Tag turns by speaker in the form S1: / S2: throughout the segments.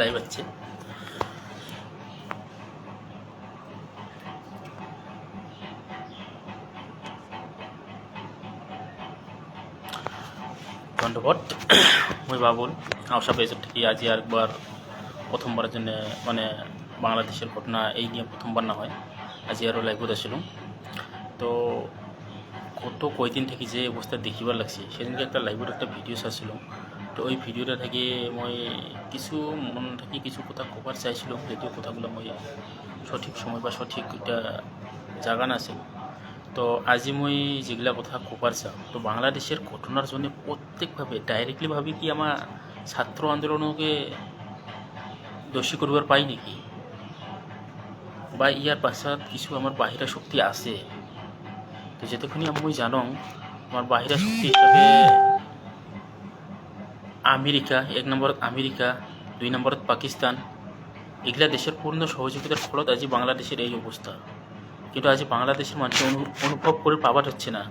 S1: Live আছে। ধন্যবাদ। মই বাবুল আশা পেয়েছি ঠিকই আজি আরেকবার প্রথমবারের জন্য মানে বাংলাদেশের ঘটনা এই নিয়ে প্রথমবার না হয় আজি আরও লাইভত আসিলাম। তো কত কয়দিন থেকে যে অবস্থা দেখিবার লাগছে সেদিনকে একটা লাইভত একটা ভিডিও চাইছিলাম। তো ওই ভিডিওটা থেকে মই কিছু মন থাকি কিছু কথা কবার চাইছিলাম, যদিও কথাগুলো মই সঠিক সময় বা সঠিক একটা জায়গা নাছিল। তো আজি মই যেগুলা কথা কবার চাও, তো বাংলাদেশের ঘটনার জন্য প্রত্যেকভাবে ডাইরেক্টলিভাবে কি আমার ছাত্র আন্দোলনকে দোষী করবার পাই নাকি, বা ইয়ার পাছত কিছু আমার বাহিরা শক্তি আছে। তো যেতক্ষণই আমি জানো আমার বাহিরা শক্তি হিসাবে আমেরিকা, এক নম্বরত আমেরিকা, দুই নম্বরত পাকিস্তান, এগুলা দেশের পূর্ণ সহযোগিতার ফলত আজি বাংলাদেশের এই অবস্থা। কিন্তু আজি বাংলাদেশের মানুষ অনুভব করে পাবার হচ্ছে না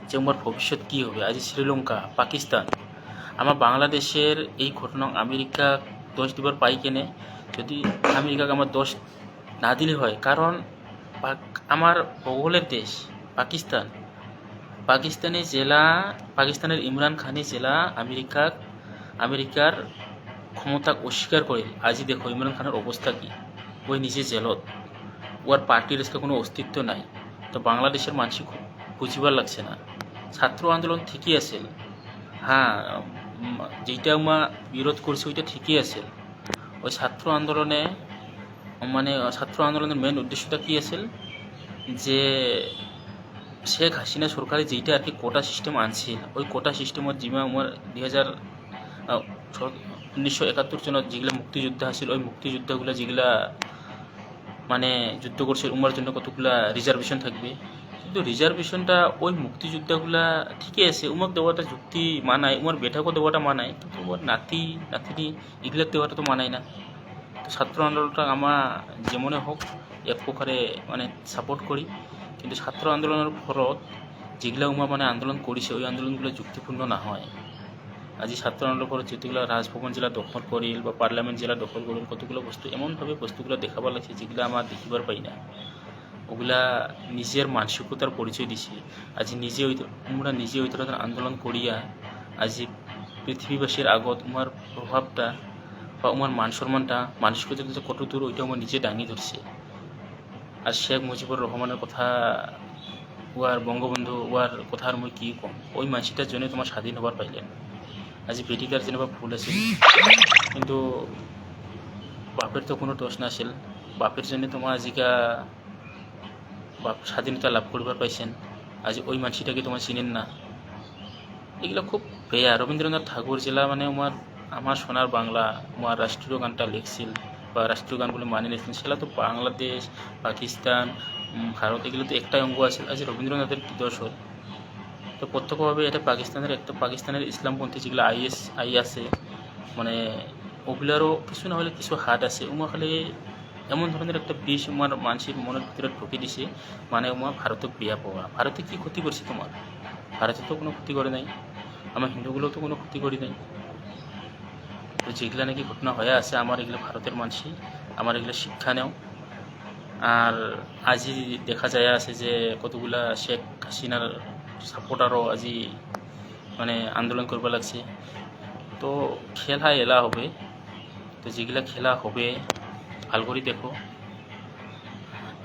S1: যে আমার ভবিষ্যৎ কী হবে। আজি শ্রীলঙ্কা, পাকিস্তান, আমার বাংলাদেশের এই ঘটনা আমেরিকা দোষ দিবার পাই কেনে, যদি আমেরিকাকে আমার দোষ না দিলে হয়। কারণ আমার বগলের দেশ পাকিস্তান, পাকিস্তানের ইমরান খানি জেলা আমেরিকার ক্ষমতা অস্বীকার করে। আজি দেখো ইমরান খানের অবস্থা কি, ওই নিজে জেলত, ওর পার্টির আজকে কোনো অস্তিত্ব নাই। তো বাংলাদেশের মানুষ খুব বুঝিবার লাগছে না। ছাত্র আন্দোলন ঠিকই আছে, হ্যাঁ, যেইটা আমরা বিরোধ করছি ওইটা ঠিকই আছে। ওই ছাত্র আন্দোলনের মেন উদ্দেশ্যটা কি আছিল, যে শেখ হাসিনা সরকারে যেইটা আর কি কোটা সিস্টেম আনছিল, ওই কোটা সিস্টেমত যিমা আমার 1971 চনত যেগুলা মুক্তিযোদ্ধা আছিল, ওই মুক্তিযোদ্ধাগুলা যেগুলা মানে যুদ্ধ করছে উমার জন্য কতগুলা রিজার্ভেশন থাকবে। কিন্তু রিজার্ভেশনটা ওই মুক্তিযোদ্ধাগুলা ঠিকই আছে, উমাক দেওয়াটা যুক্তি মানায়, উমার বেটাকে দেওয়াটা মানায়, কিন্তু ওর নাতিনি এগুলাক দেওয়াটা তো মানায় না। তো ছাত্র আন্দোলনটা আমরা যেমনে হোক এক প্রকারে মানে সাপোর্ট করি, কিন্তু ছাত্র আন্দোলনের ফলত যেগুলা মানে আন্দোলন করেছে ওই আন্দোলনগুলো যুক্তিপূর্ণ না হয়। আজি ছাত্র আন্দোলন ফলত যেগুলো রাজভবন জেলা দখল করিল বা পার্লামেন্ট জেলা দখল করিল, কতগুলো বস্তু এমনভাবে বস্তুগুলো দেখাবার লাগছে যেগুলো আমার দেখিবার পাই না। ওগুলা নিজের মানসিকতার পরিচয় দিছে। আজি আমরা নিজে ওই ধরনের আন্দোলন করিয়া আজি পৃথিবীবাসীর আগত উমার প্রভাবটা বা উমার মান সম্মানটা মানসিকতা কত দূর ওইটা আমার নিজে দাঙিয়ে ধরছে। আর শেখ মুজিবুর রহমানের কথা, ওয়ার বঙ্গবন্ধু ওয়ার কথা আর মই কি কম, ওই মানুষটার জন্য তোমার স্বাধীন হবার পাইলেন। আজি বেটিকার যেনবা ভুল আছিল, কিন্তু বাপের তো কোনো দোষ নাছিল। বাপের জন্য তোমার আজিকা বাপ স্বাধীনতা লাভ করবার পাইছেন, আজি ওই মানুষটাকে তোমার চিনেন না। এগুলো খুব বেয়া। রবীন্দ্রনাথ ঠাকুর জেলা মানে আমার সোনার বাংলা, আমার রাষ্ট্রীয় গানটা লিখছিল বা রাষ্ট্রীয় গানগুলো মানে নিয়েছিলেন, সেটা তো বাংলাদেশ, পাকিস্তান, ভারত এগুলো তো একটাই অঙ্গ আছে। আজ রবীন্দ্রনাথের কী দোষ হল? তো প্রত্যক্ষভাবে এটা পাকিস্তানের ইসলামপন্থী যেগুলো আই আছে, মানে ওগুলারও কিছু না হলে কিছু হাত আছে। খালি এমন ধরনের একটা বিষ মানুষের মনের ভিতরে ঢুকে দিছে, মানে ভারতক বিয়া পাওয়া। ভারতে কি ক্ষতি করছে তোমার? ভারতে তো কোনো ক্ষতি করে নাই, আমার হিন্দুগুলোও তো কোনো ক্ষতি করি নাই। তো যেগুলো নাকি ঘটনা হয়ে আছে, আমার এগুলো ভারতের মানুষই আমার এগুলো শিক্ষা নেও। আর আজি দেখা যায় আছে যে কতগুলা শেখ হাসিনার সাপোর্টারও আজি মানে আন্দোলন করবা লাগছে। তো খেলা এলা হবে, তো যেগুলা খেলা হবে ভাল করে দেখো।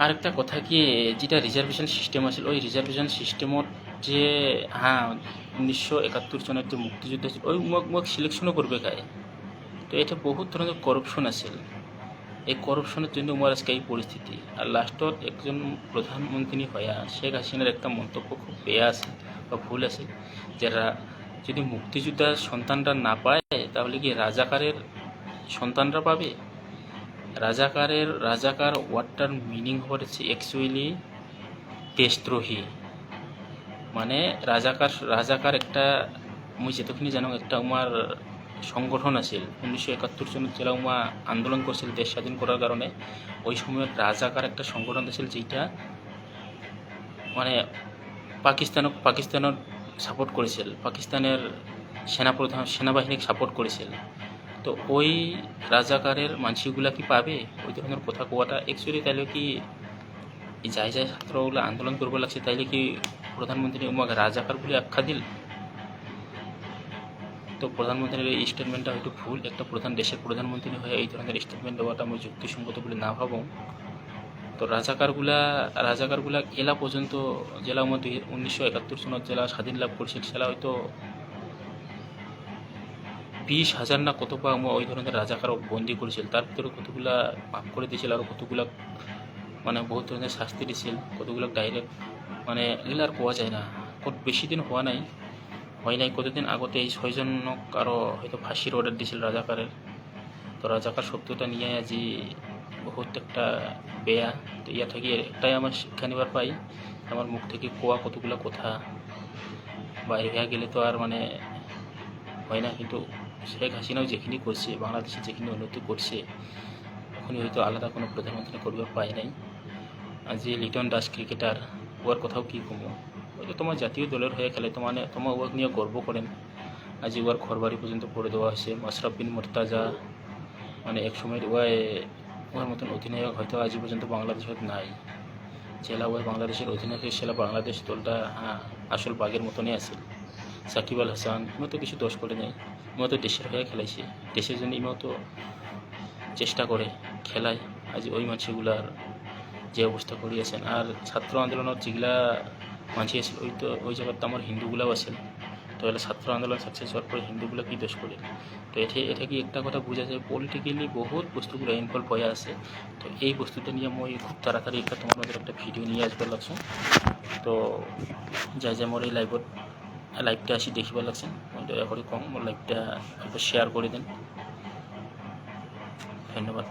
S1: আর একটা কথা কি, যেটা রিজার্ভেশন সিস্টেম আছিল, ওই রিজার্ভেশন সিস্টেমত যে হ্যাঁ 1971 চনের যে মুক্তিযুদ্ধ আছিল, ওই মোক সিলেকশনও করবে গায়ে। তো এটা বহুত ধরনের করপশন আছিল। এই করপশনের জন্য আমার আজকে এই পরিস্থিতি। আর লাস্টত একজন প্রধানমন্ত্রী হইয়া শেখ হাসিনার একটা মন্তব্য খুব বেয়া আছে বা ভুল আছে, যারা যদি মুক্তিযোদ্ধার সন্তানরা না পায় তাহলে কি রাজাকারের সন্তানরা পাবে? রাজাকার ওয়ার্ডটার মিনিং হচ্ছে অ্যাকচুয়ালি দেশদ্রোহী। মানে রাজাকার একটা মুই যেতক্ষণই জানো একটা আমার সংগঠন আছিল 1971 সনত যারা আন্দোলন করছিল দেশ স্বাধীন করার কারণে। ওই সময়ত রাজাকার একটা সংগঠন আছিল যেটা মানে পাকিস্তানের সাপোর্ট করেছিল, পাকিস্তানের সেনাবাহিনীকে সাপোর্ট করেছিল। তো ওই রাজাকারের মানসিকগুলা কি পাবে ওই ধরনের কথা কোয়াটা অ্যাকচুয়ালি তাইলে কি এই যাই যাই ছাত্রগুলো আন্দোলন করবো লাগছে তাইলে কি প্রধানমন্ত্রী উমাকে রাজাকার বলে আখ্যা দিল? তো প্রধানমন্ত্রীর এই স্টেটমেন্টটা হয়তো ভুল। একটা দেশের প্রধানমন্ত্রী হয়ে এই ধরনের স্টেটমেন্ট দেওয়াটা আমি যুক্তিসঙ্গত বলে না ভাবো। তো রাজাকারগুলা এলা পর্যন্ত জেলা মধ্যে 1971 সনত জেলা স্বাধীন লাভ করছে সেটা হয়তো 20,000 না কত পা ওই ধরনের রাজাকার বন্দি করেছিল, তার ভিতরে কতগুলা মাফ করে দিয়েছিল আর কতগুলা মানে বহুত ধরনের শাস্তি দিয়েছিল, কতগুলো ডাইরেক্ট মানে এগুলো আর পাওয়া যায় না। বেশি দিন হয় নাই কতদিন আগতে এই 6 জনক আরও হয়তো ফাঁসির অর্ডার দিয়েছিল রাজাকারের। তো রাজাকার শব্দটা নিয়ে আজি বহুত একটা বেয়া। তো ইয়া থেকে একটাই আমার শিক্ষা নেবার পাই, আমার মুখ থেকে কোয়া কতগুলো কথা বাইরে হয়ে গেলে তো আর মানে হয় না। কিন্তু শেখ হাসিনাও যেখানে করছে, বাংলাদেশে যেখানে উন্নতি করছে, এখনই হয়তো আলাদা কোনো প্রধানমন্ত্রী করবার পায় নাই। আজ যে লিটন দাস ক্রিকেটার, ওর কথাও কী কমো, হয়তো তোমার জাতীয় দলের হয়ে খেলে তোমার ওয়ার্ক নিয়ে গর্ব করেন। আজ ওর ঘরবাড়ি পর্যন্ত পড়ে দেওয়া হয়েছে। মাশরাফ বিন মুর্তজা মানে এক সময় ওর মতন অধিনায়ক হয়তো আজ পর্যন্ত বাংলাদেশে নাই। জেলা ওর বাংলাদেশের অধিনায়কের সেলা বাংলাদেশ দলটা আসল বাঘের মতনই আছে। সাকিব আল হাসান ইমো তো কিছু দোষ করে নেই, ইমো তো দেশের হয়ে খেলাইছে, দেশের জন্য ইমো তো চেষ্টা করে খেলায়। আজ ওই মানুষগুলার যে অবস্থা করিয়েছেন আর ছাত্র আন্দোলনের যেগুলা মাঝি আছিল ওই জায়গাতে আমার হিন্দুগুলাও আছেন। তো এলে ছাত্র আন্দোলন সাকসেস হওয়ার পরে হিন্দুগুলো কি দোষ করে? তো এটা কি একটা কথা বোঝা যায় পলিটিক্যালি বহুত বস্তুগুলো ইনভলভ হয়ে আছে। তো এই বস্তুটা নিয়ে মই খুব তাড়াতাড়ি তোমার মধ্যে একটা ভিডিও নিয়ে আসবার লাগছো। তো যাই মোর এই লাইভটা আসি দেখিবার লাগছেন, মই দয়া করে কম মোর লাইভটা একটু শেয়ার করে দেন। ধন্যবাদ।